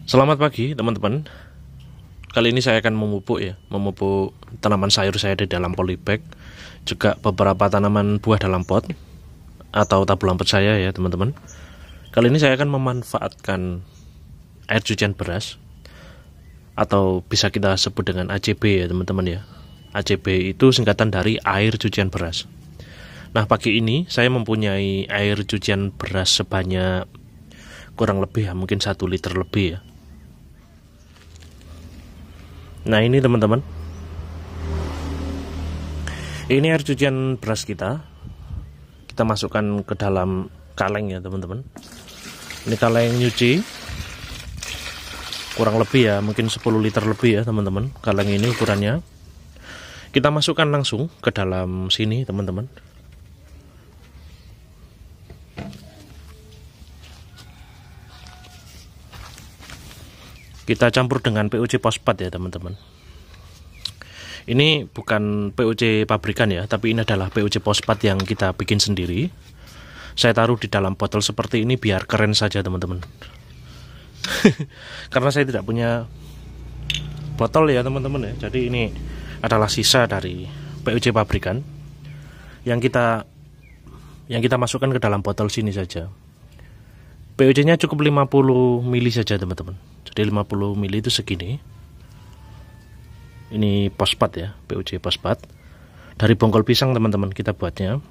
Selamat pagi teman-teman. Kali ini saya akan memupuk tanaman sayur saya di dalam polybag, juga beberapa tanaman buah dalam pot atau tabung lampet saya ya teman-teman. Kali ini saya akan memanfaatkan air cucian beras atau bisa kita sebut dengan ACB ya teman-teman ya. ACB itu singkatan dari air cucian beras. Nah, pagi ini saya mempunyai air cucian beras sebanyak kurang lebih mungkin 1 liter lebih ya. Nah, ini teman-teman, ini air cucian beras kita masukkan ke dalam kaleng ya teman-teman. Ini kaleng nyuci kurang lebih ya, mungkin 10 liter lebih ya teman-teman. Kaleng ini ukurannya, kita masukkan langsung ke dalam sini teman-teman. Kita campur dengan PUC fosfat ya teman-teman. Ini bukan PUC pabrikan ya, tapi ini adalah PUC fosfat yang kita bikin sendiri. Saya taruh di dalam botol seperti ini biar keren saja teman-teman. Karena saya tidak punya botol ya teman-teman ya. Jadi ini adalah sisa dari PUC pabrikan yang kita masukkan ke dalam botol sini saja. PUC-nya cukup 50 mili saja teman-teman. Jadi 50 mili itu segini. Ini fosfat ya, PUC fosfat. Dari bongkol pisang teman-teman kita buatnya.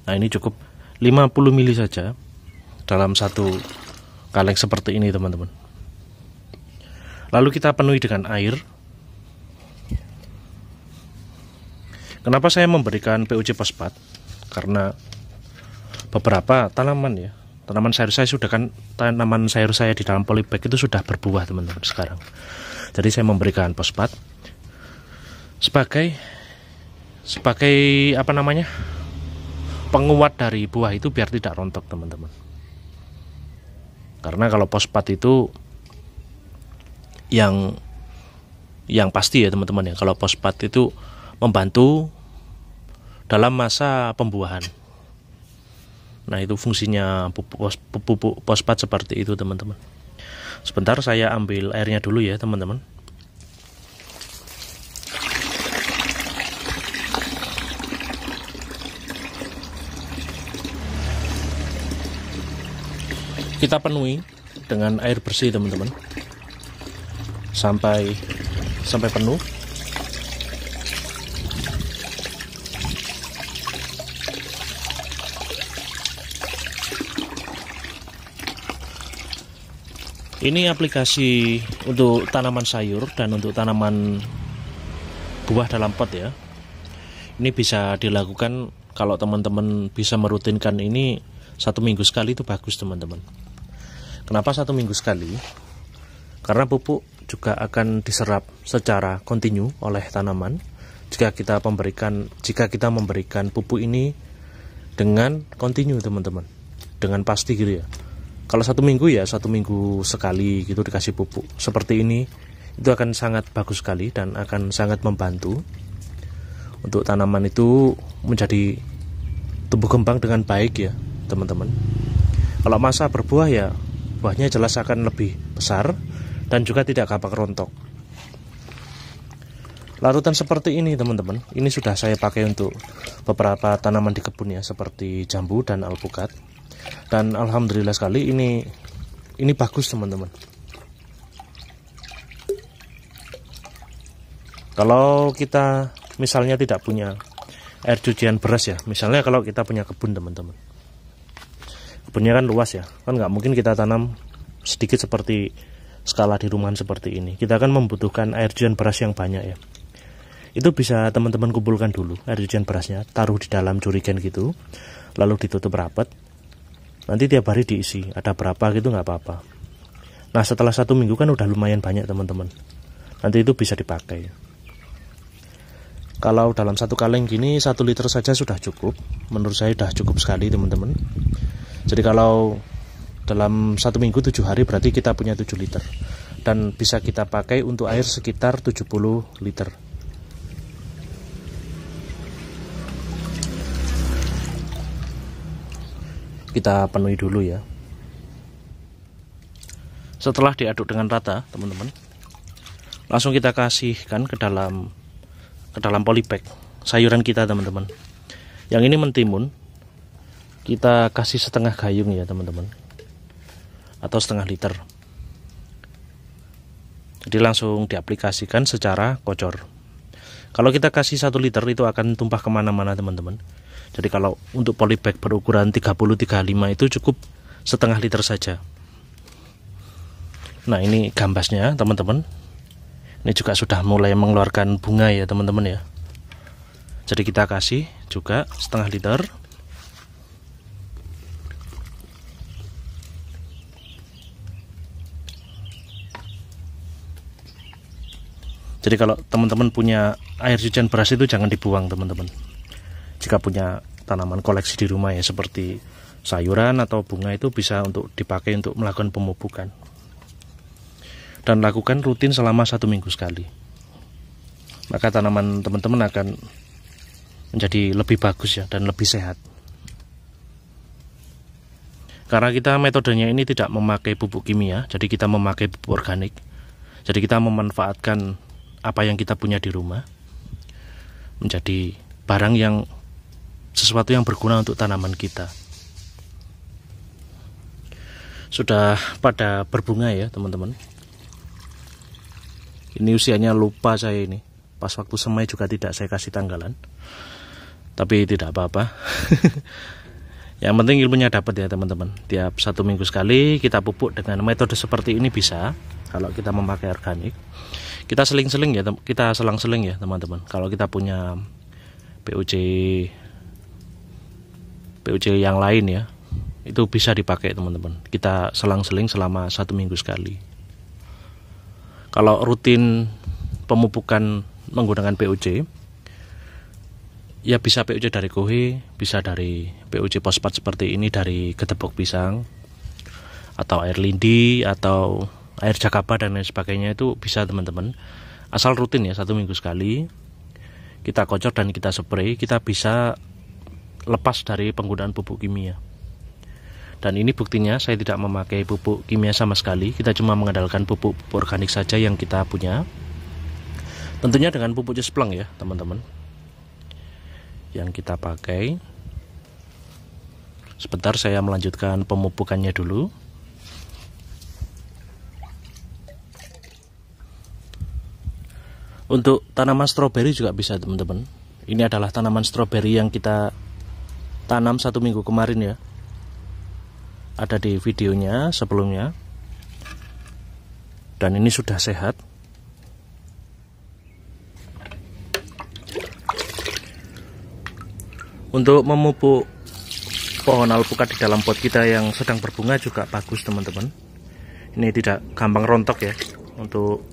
Nah, ini cukup 50 mili saja dalam satu kaleng seperti ini teman-teman. Lalu kita penuhi dengan air. Kenapa saya memberikan PUC fosfat? Karena beberapa tanaman sayur saya di dalam polybag itu sudah berbuah teman-teman sekarang. Jadi saya memberikan fosfat sebagai penguat dari buah itu biar tidak rontok teman-teman. Karena kalau fosfat itu yang pasti ya teman-teman ya, kalau fosfat itu membantu dalam masa pembuahan. Nah, itu fungsinya pupuk fosfat seperti itu teman-teman. Sebentar saya ambil airnya dulu ya teman-teman. Kita penuhi dengan air bersih teman-teman sampai penuh. Ini aplikasi untuk tanaman sayur dan untuk tanaman buah dalam pot ya. Ini bisa dilakukan kalau teman-teman bisa merutinkan ini 1 minggu sekali, itu bagus teman-teman. Kenapa 1 minggu sekali? Karena pupuk juga akan diserap secara kontinu oleh tanaman jika kita memberikan pupuk ini dengan kontinu teman-teman, dengan pasti gitu ya. Kalau 1 minggu ya 1 minggu sekali gitu dikasih pupuk seperti ini, itu akan sangat bagus sekali dan akan sangat membantu untuk tanaman itu menjadi tumbuh kembang dengan baik ya teman-teman. Kalau masa berbuah ya buahnya jelas akan lebih besar dan juga tidak gampang rontok. Larutan seperti ini teman-teman, ini sudah saya pakai untuk beberapa tanaman di kebun ya, seperti jambu dan alpukat. Dan alhamdulillah sekali ini bagus teman-teman. Kalau kita misalnya tidak punya air cucian beras ya, misalnya kalau kita punya kebun teman-teman, kebunnya kan luas ya, kan nggak mungkin kita tanam sedikit seperti skala di rumahan seperti ini. Kita akan membutuhkan air cucian beras yang banyak ya. Itu bisa teman-teman kumpulkan dulu air cucian berasnya, taruh di dalam jerigen gitu, lalu ditutup rapat. Nanti tiap hari diisi, ada berapa gitu nggak apa-apa. Nah, setelah 1 minggu kan udah lumayan banyak teman-teman. Nanti itu bisa dipakai. Kalau dalam satu kaleng gini 1 liter saja sudah cukup. Menurut saya sudah cukup sekali teman-teman. Jadi kalau dalam 1 minggu 7 hari berarti kita punya 7 liter. Dan bisa kita pakai untuk air sekitar 70 liter. Kita penuhi dulu ya. Setelah diaduk dengan rata, teman-teman, langsung kita kasihkan ke dalam polybag sayuran kita, teman-teman. Yang ini mentimun, kita kasih setengah gayung ya, teman-teman, atau setengah liter. Jadi langsung diaplikasikan secara kocor. Kalau kita kasih 1 liter itu akan tumpah kemana-mana, teman-teman. Jadi kalau untuk polybag berukuran 30-35 itu cukup setengah liter saja. Nah, ini gambasnya, teman-teman. Ini juga sudah mulai mengeluarkan bunga ya, teman-teman ya. Jadi kita kasih juga setengah liter. Jadi kalau teman-teman punya air cucian beras itu jangan dibuang, teman-teman. Jika punya tanaman koleksi di rumah ya, seperti sayuran atau bunga, itu bisa untuk dipakai untuk melakukan pemupukan. Dan lakukan rutin selama 1 minggu sekali. Maka tanaman teman-teman akan menjadi lebih bagus ya, dan lebih sehat. Karena kita metodenya ini tidak memakai pupuk kimia, jadi kita memakai pupuk organik. Jadi kita memanfaatkan apa yang kita punya di rumah menjadi barang yang sesuatu yang berguna untuk tanaman kita. Sudah pada berbunga ya, teman-teman. Ini usianya lupa saya ini. Pas waktu semai juga tidak saya kasih tanggalan. Tapi tidak apa-apa. Yang penting ilmunya dapat ya, teman-teman. Tiap 1 minggu sekali kita pupuk dengan metode seperti ini bisa. Kalau kita memakai organik, kita seling-seling ya, kita selang-seling ya, teman-teman. Kalau kita punya PUC yang lain ya, itu bisa dipakai, teman-teman. Kita selang-seling selama 1 minggu sekali. Kalau rutin pemupukan menggunakan PUC, ya bisa PUC dari kohe, bisa dari PUC fosfat seperti ini dari gedebok pisang, atau air lindi, atau air jakaba dan lain sebagainya, itu bisa, teman-teman. Asal rutin ya, 1 minggu sekali kita kocor dan kita spray, kita bisa lepas dari penggunaan pupuk kimia. Dan ini buktinya saya tidak memakai pupuk kimia sama sekali. Kita cuma mengandalkan pupuk organik saja yang kita punya. Tentunya dengan pupuk cespleng ya, teman-teman, yang kita pakai. Sebentar saya melanjutkan pemupukannya dulu. Untuk tanaman stroberi juga bisa, teman-teman. Ini adalah tanaman stroberi yang kita tanam 1 minggu kemarin ya. Ada di videonya sebelumnya. Dan ini sudah sehat. Untuk memupuk pohon alpukat di dalam pot kita yang sedang berbunga juga bagus, teman-teman. Ini tidak gampang rontok ya. Untuk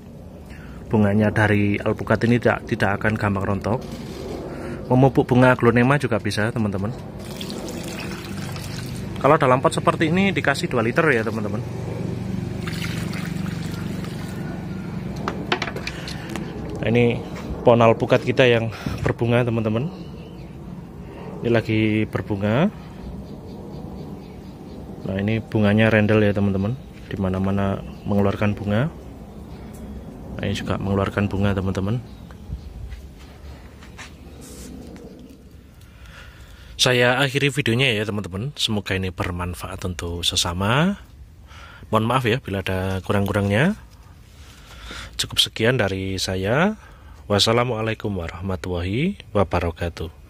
bunganya dari alpukat ini tidak akan gampang rontok. Memupuk bunga aglonema juga bisa, teman-teman. Kalau dalam pot seperti ini dikasih 2 liter ya, teman-teman. Nah, ini pohon alpukat kita yang berbunga, teman-teman. Ini lagi berbunga. Nah, ini bunganya rendel ya, teman-teman. Dimana-mana mengeluarkan bunga. Nah, ini juga mengeluarkan bunga, teman-teman. Saya akhiri videonya ya, teman-teman. Semoga ini bermanfaat untuk sesama. Mohon maaf ya bila ada kurang-kurangnya. Cukup sekian dari saya. Wassalamualaikum warahmatullahi wabarakatuh.